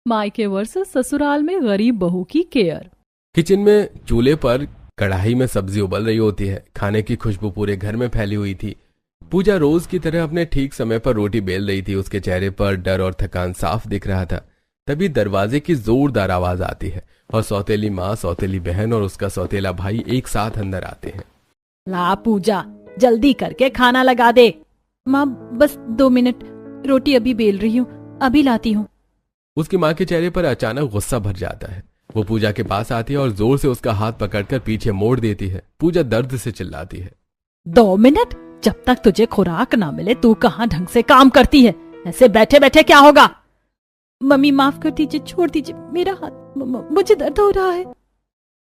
मायके वर्सेस ससुराल में गरीब बहू की केयर। किचन में चूल्हे पर कढ़ाई में सब्जी उबल रही होती है। खाने की खुशबू पूरे घर में फैली हुई थी। पूजा रोज की तरह अपने ठीक समय पर रोटी बेल रही थी। उसके चेहरे पर डर और थकान साफ दिख रहा था। तभी दरवाजे की जोरदार आवाज आती है और सौतेली माँ, सौतेली बहन और उसका सौतेला भाई एक साथ अंदर आते हैं। ला पूजा, जल्दी करके खाना लगा दे। माँ बस 2 मिनट, रोटी अभी बेल रही हूँ, अभी लाती हूँ। उसकी माँ के चेहरे पर अचानक गुस्सा भर जाता है। वो पूजा के पास आती है और जोर से उसका हाथ पकड़कर पीछे मोड़ देती है। पूजा दर्द से चिल्लाती है, 2 मिनट? जब तक तुझे खुराक ना मिले तू कहाँ ढंग से काम करती है? ऐसे बैठे बैठे क्या होगा? मम्मी माफ कर दीजिए, छोड़ दीजिए मेरा हाथ, मुझे दर्द हो रहा है।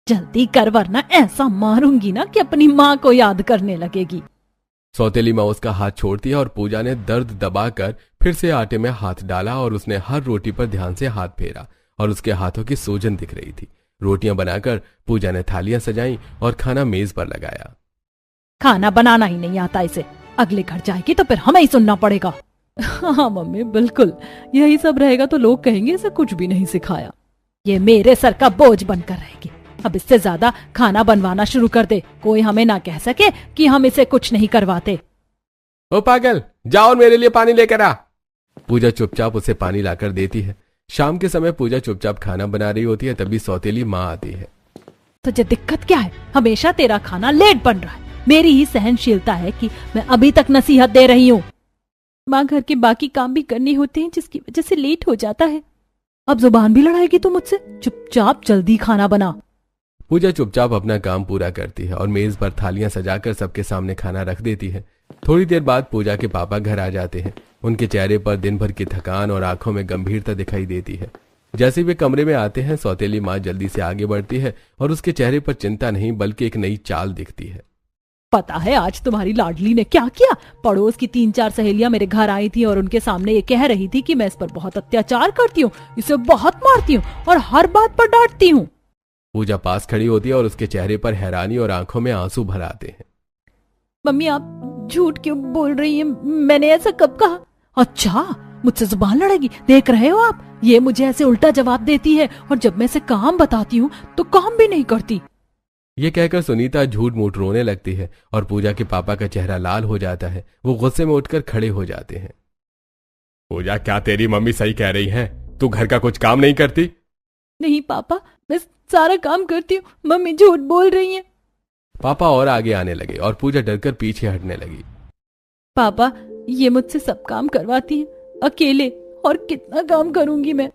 जल्दी कर वरना ऐसा मारूंगी ना कि अपनी माँ को याद करने लगेगी। सौतेली माँ उसका हाथ छोड़ती है और पूजा ने दर्द दबाकर फिर से आटे में हाथ डाला और उसने हर रोटी पर ध्यान से हाथ फेरा और उसके हाथों की सूजन दिख रही थी। रोटियां बनाकर पूजा ने थालियां सजाई और खाना मेज पर लगाया। खाना बनाना ही नहीं आता इसे, अगले घर जाएगी तो फिर हमें ही सुनना पड़ेगा। हाँ मम्मी बिल्कुल, यही सब रहेगा तो लोग कहेंगे इसे कुछ भी नहीं सिखाया। ये मेरे सर का बोझ बनकर रहेगी। अब इससे ज्यादा खाना बनवाना शुरू कर दे, कोई हमें ना कह सके कि हम इसे कुछ नहीं करवाते। ओ पागल, जाओ मेरे लिए पानी लेकर आ। पूजा चुपचाप उसे पानी लाकर देती है। शाम के समय पूजा चुपचाप खाना बना रही होती है। तभी सौतेली माँ आती है। तुझे दिक्कत क्या है? हमेशा तेरा खाना लेट बन रहा है। मेरी ही सहनशीलता है कि मैं अभी तक नसीहत दे रही हूँ। माँ घर के बाकी काम भी करने होते हैं जिसकी वजह से लेट हो जाता है। अब जुबान भी लड़ाएगी तू मुझसे? चुपचाप जल्दी खाना बना। पूजा चुपचाप अपना काम पूरा करती है और मेज पर थालियां सजाकर सबके सामने खाना रख देती है। थोड़ी देर बाद पूजा के पापा घर आ जाते हैं। उनके चेहरे पर दिन भर की थकान और आंखों में गंभीरता दिखाई देती है। जैसे वे कमरे में आते हैं, सौतेली माँ जल्दी से आगे बढ़ती है और उसके चेहरे पर चिंता नहीं बल्कि एक नई चाल दिखती है। पता है आज तुम्हारी लाडली ने क्या किया? पड़ोस की 3-4 सहेलियां मेरे घर आई थी और उनके सामने ये कह रही थी कि मैं इस पर बहुत अत्याचार करती हूँ, इसे बहुत मारती हूँ और हर बात पर डांटती हूँ। पूजा पास खड़ी होती है और उसके चेहरे पर हैरानी और आंखों में आंसू भर आते हैं। मम्मी आप झूठ क्यों बोल रही हैं? मैंने ऐसा कब कहा? अच्छा, मुझसे जुबान लड़ेगी? देख रहे हो आप, ये मुझे ऐसे उल्टा जवाब देती है और जब मैं इसे काम बताती हूँ तो काम भी नहीं करती। ये कहकर सुनीता झूठ मूठ रोने लगती है और पूजा के पापा का चेहरा लाल हो जाता है। वो गुस्से में उठकर खड़े हो जाते हैं। पूजा, क्या तेरी मम्मी सही कह रही है? तू घर का कुछ काम नहीं करती? नहीं पापा, मैं सारा काम करती हूँ, मम्मी झूठ बोल रही है। पापा और आगे आने लगे और पूजा डरकर पीछे हटने लगी। पापा ये मुझसे सब काम करवाती है अकेले, और कितना काम करूंगी मैं?